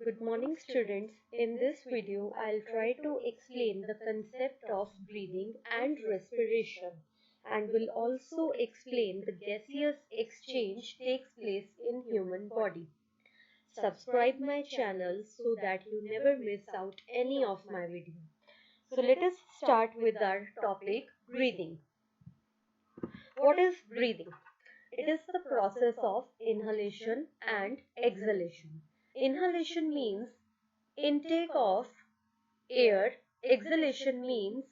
Good morning, students. In this video, I'll try to explain the concept of breathing and respiration, and will also explain the gaseous exchange takes place in human body. Subscribe my channel so that you never miss out any of my video. So let us start with our topic, breathing. What is breathing? It is the process of inhalation and exhalation. Inhalation means intake of air, exhalation means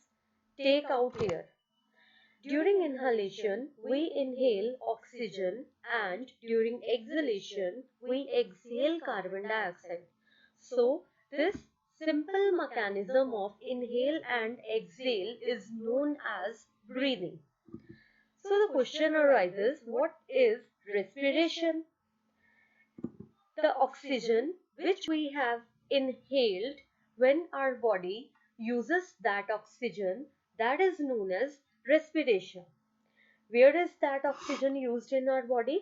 take out air. During inhalation, we inhale oxygen, and during exhalation, we exhale carbon dioxide. So, this simple mechanism of inhale and exhale is known as breathing. So, the question arises, what is respiration? The oxygen which we have inhaled, when our body uses that oxygen, that is known as respiration. Where is that oxygen used in our body?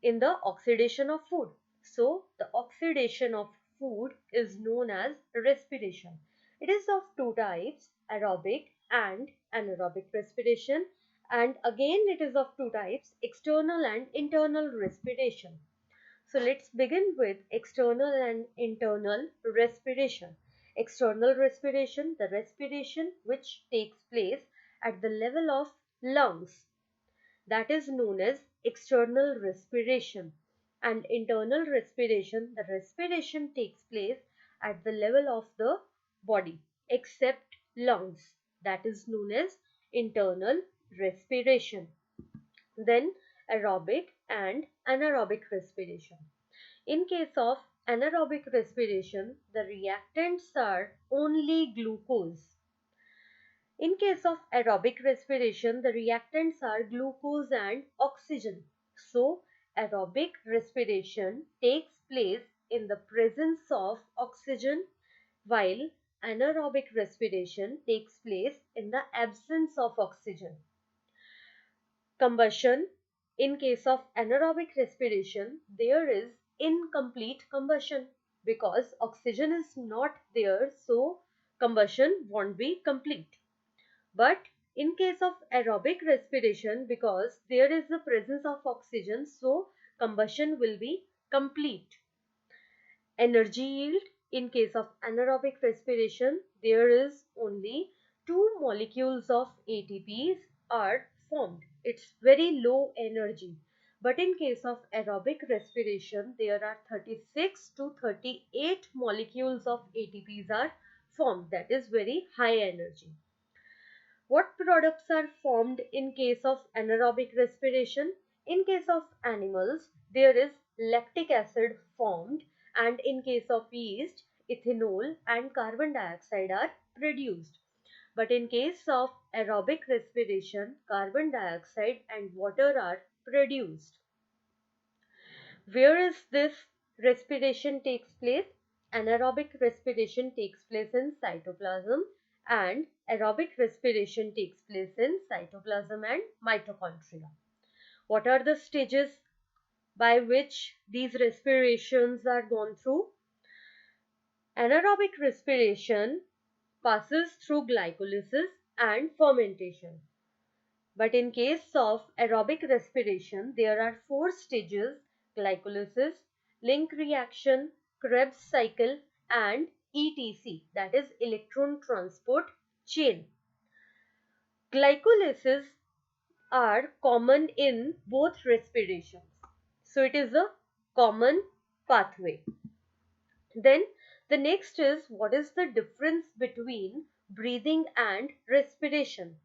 In the oxidation of food. So the oxidation of food is known as respiration. It is of two types, aerobic and anaerobic respiration, and again it is of two types, external and internal respiration. So let's begin with external and internal respiration. External respiration, the respiration which takes place at the level of lungs, that is known as external respiration. And internal respiration, the respiration takes place at the level of the body except lungs, that is known as internal respiration. Then aerobic and anaerobic respiration. In case of anaerobic respiration, the reactants are only glucose. In case of aerobic respiration, the reactants are glucose and oxygen. So, aerobic respiration takes place in the presence of oxygen, while anaerobic respiration takes place in the absence of oxygen. Combustion. In case of anaerobic respiration, there is incomplete combustion because oxygen is not there, so combustion won't be complete. But in case of aerobic respiration, because there is the presence of oxygen, so combustion will be complete. Energy yield. In case of anaerobic respiration, there is only two molecules of ATPs are formed. It's very low energy. But in case of aerobic respiration, there are 36 to 38 molecules of ATPs are formed. That is very high energy. What products are formed in case of anaerobic respiration? In case of animals, there is lactic acid formed, and in case of yeast, ethanol and carbon dioxide are produced. But in case of aerobic respiration, carbon dioxide and water are produced. Where is this respiration takes place? Anaerobic respiration takes place in cytoplasm, and aerobic respiration takes place in cytoplasm and mitochondria. What are the stages by which these respirations are gone through? Anaerobic respiration passes through glycolysis and fermentation. But in case of aerobic respiration, there are four stages: glycolysis, link reaction, Krebs cycle, and ETC, that is electron transport chain. Glycolysis are common in both respirations. So it is a common pathway. Then the next is, what is the difference between breathing and respiration?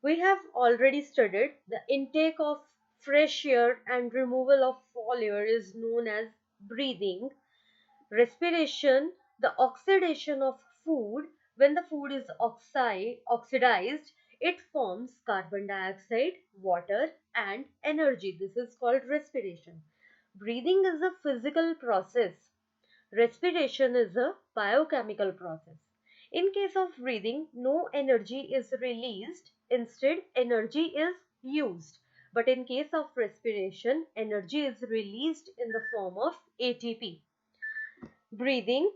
We have already studied the intake of fresh air and removal of foul air is known as breathing. Respiration, the oxidation of food. When the food is oxidized, it forms carbon dioxide, water, and energy. This is called respiration. Breathing is a physical process. Respiration is a biochemical process. In case of breathing, no energy is released, instead energy is used. But in case of respiration, energy is released in the form of ATP. Breathing,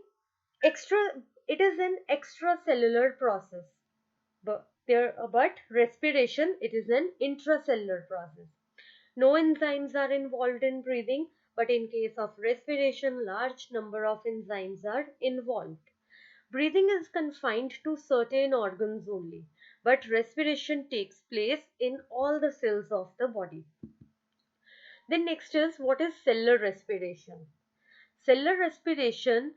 it is an extracellular process. But respiration, it is an intracellular process. No enzymes are involved in breathing, but in case of respiration, large number of enzymes are involved. Breathing is confined to certain organs only, but respiration takes place in all the cells of the body. Then next is, what is cellular respiration? Cellular respiration,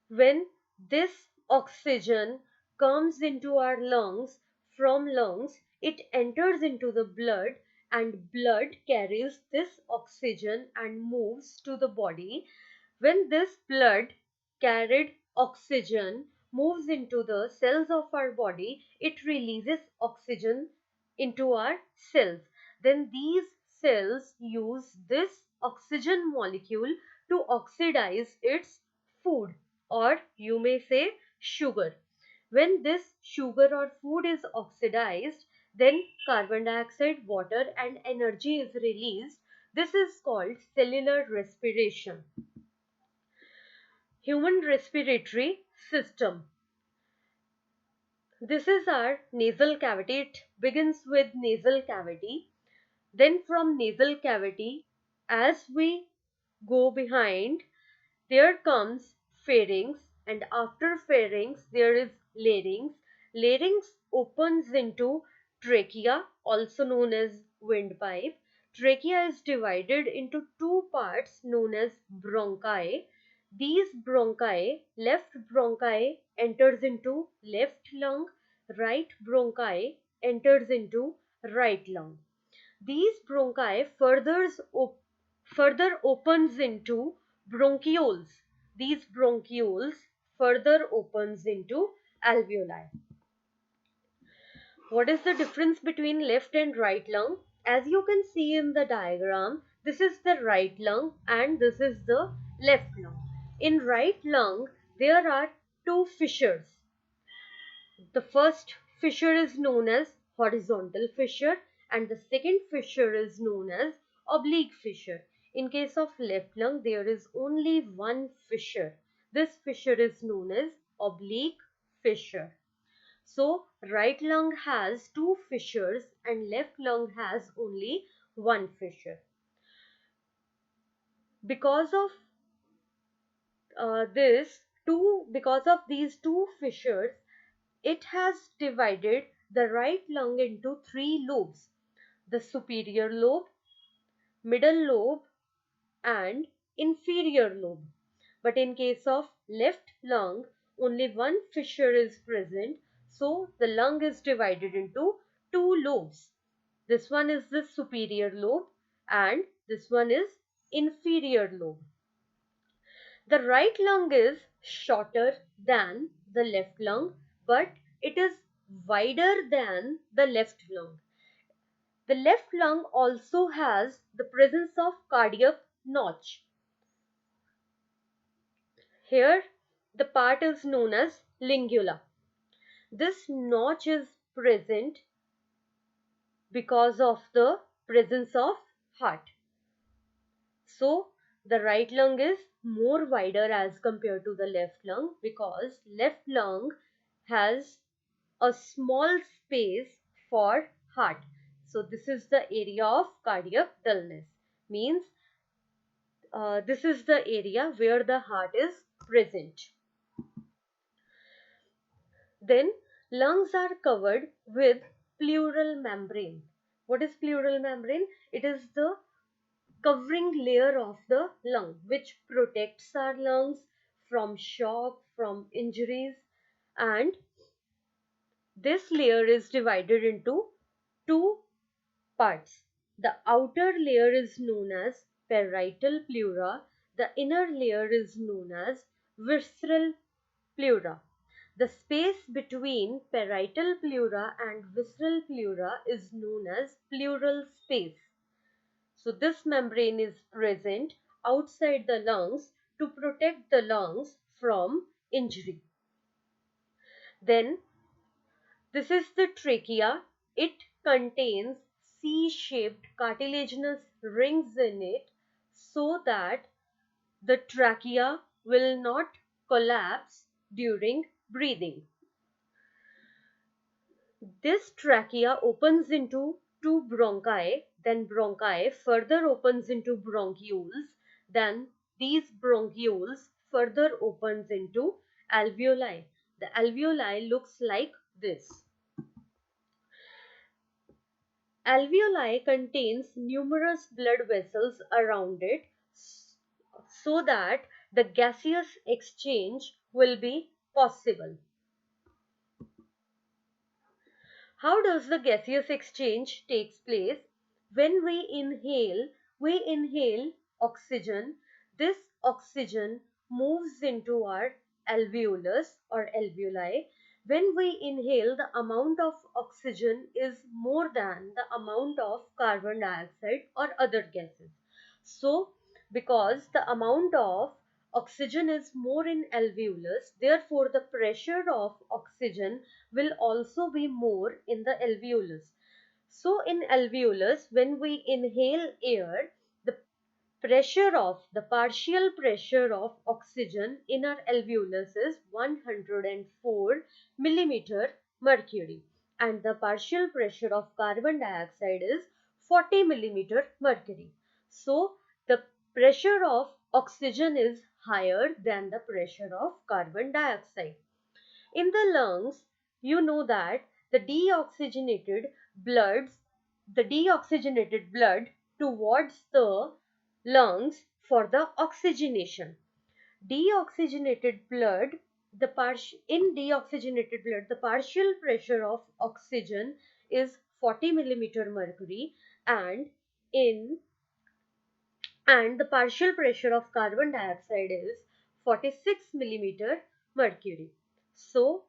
when this oxygen comes into our lungs, from lungs it enters into the blood, and blood carries this oxygen and moves to the body. When this blood carried oxygen moves into the cells of our body, it releases oxygen into our cells. Then these cells use this oxygen molecule to oxidize its food, or you may say sugar. When this sugar or food is oxidized, then carbon dioxide, water, and energy is released. This is called cellular respiration. Human respiratory system. This is our nasal cavity. It begins with nasal cavity. Then from nasal cavity, as we go behind, there comes pharynx, and after pharynx there is larynx. Larynx opens into trachea, also known as windpipe. Trachea is divided into two parts known as bronchi. These bronchi, left bronchi enters into left lung, right bronchi enters into right lung. These bronchi further opens into bronchioles. These bronchioles further opens into alveoli. What is the difference between left and right lung? As you can see in the diagram, this is the right lung and this is the left lung. In right lung, there are two fissures. The first fissure is known as horizontal fissure and the second fissure is known as oblique fissure. In case of left lung, there is only one fissure. This fissure is known as oblique fissure. So right lung has two fissures and left lung has only one fissure. Because of because of these two fissures, it has divided the right lung into three lobes: the superior lobe, middle lobe, and inferior lobe. But in case of left lung, only one fissure is present, so the lung is divided into two lobes. This one is the superior lobe and this one is inferior lobe. The right lung is shorter than the left lung, but it is wider than the left lung. The left lung also has the presence of cardiac notch. Here, the part is known as lingula. This notch is present because of the presence of heart. So, the right lung is more wider as compared to the left lung because left lung has a small space for heart. So this is the area of cardiac dullness. Means this is the area where the heart is present. Then lungs are covered with pleural membrane. What is pleural membrane? It is the covering layer of the lung which protects our lungs from shock, from injuries, and this layer is divided into two parts. The outer layer is known as parietal pleura, the inner layer is known as visceral pleura. The space between parietal pleura and visceral pleura is known as pleural space. So this membrane is present outside the lungs to protect the lungs from injury. Then this is the trachea. It contains C-shaped cartilaginous rings in it so that the trachea will not collapse during breathing. This trachea opens into two bronchi, then bronchi further opens into bronchioles, then these bronchioles further opens into alveoli. The alveoli looks like this. Alveoli contains numerous blood vessels around it so that the gaseous exchange will be possible. How does the gaseous exchange takes place? When we inhale oxygen. This oxygen moves into our alveolus or alveoli. When we inhale, the amount of oxygen is more than the amount of carbon dioxide or other gases. So, because the amount of oxygen is more in alveolus, therefore the pressure of oxygen will also be more in the alveolus. So in alveolus, when we inhale air, the partial pressure of oxygen in our alveolus is 104 millimeter mercury, and the partial pressure of carbon dioxide is 40 millimeter mercury. So the pressure of oxygen is higher than the pressure of carbon dioxide. In the lungs, you know that the deoxygenated blood towards the lungs for the oxygenation. Deoxygenated blood, in deoxygenated blood, the partial pressure of oxygen is 40 millimeter mercury, and in and the partial pressure of carbon dioxide is 46 millimeter mercury. So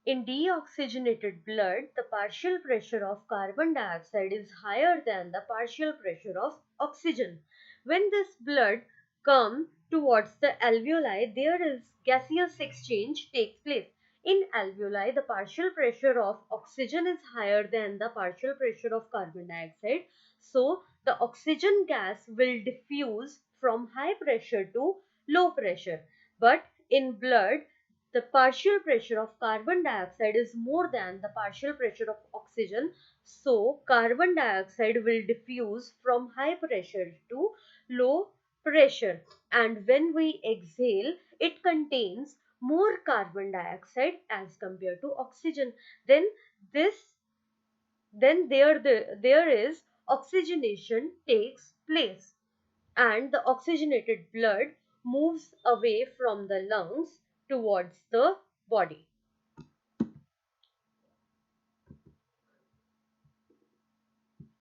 in deoxygenated blood, the partial pressure of carbon dioxide is higher than the partial pressure of oxygen. When this blood comes towards the alveoli, there is gaseous exchange takes place. In alveoli, the partial pressure of oxygen is higher than the partial pressure of carbon dioxide. So the oxygen gas will diffuse from high pressure to low pressure. But in blood, the partial pressure of carbon dioxide is more than the partial pressure of oxygen, so carbon dioxide will diffuse from high pressure to low pressure, and when we exhale it contains more carbon dioxide as compared to oxygen. Then this there is oxygenation takes place, and the oxygenated blood moves away from the lungs towards the body.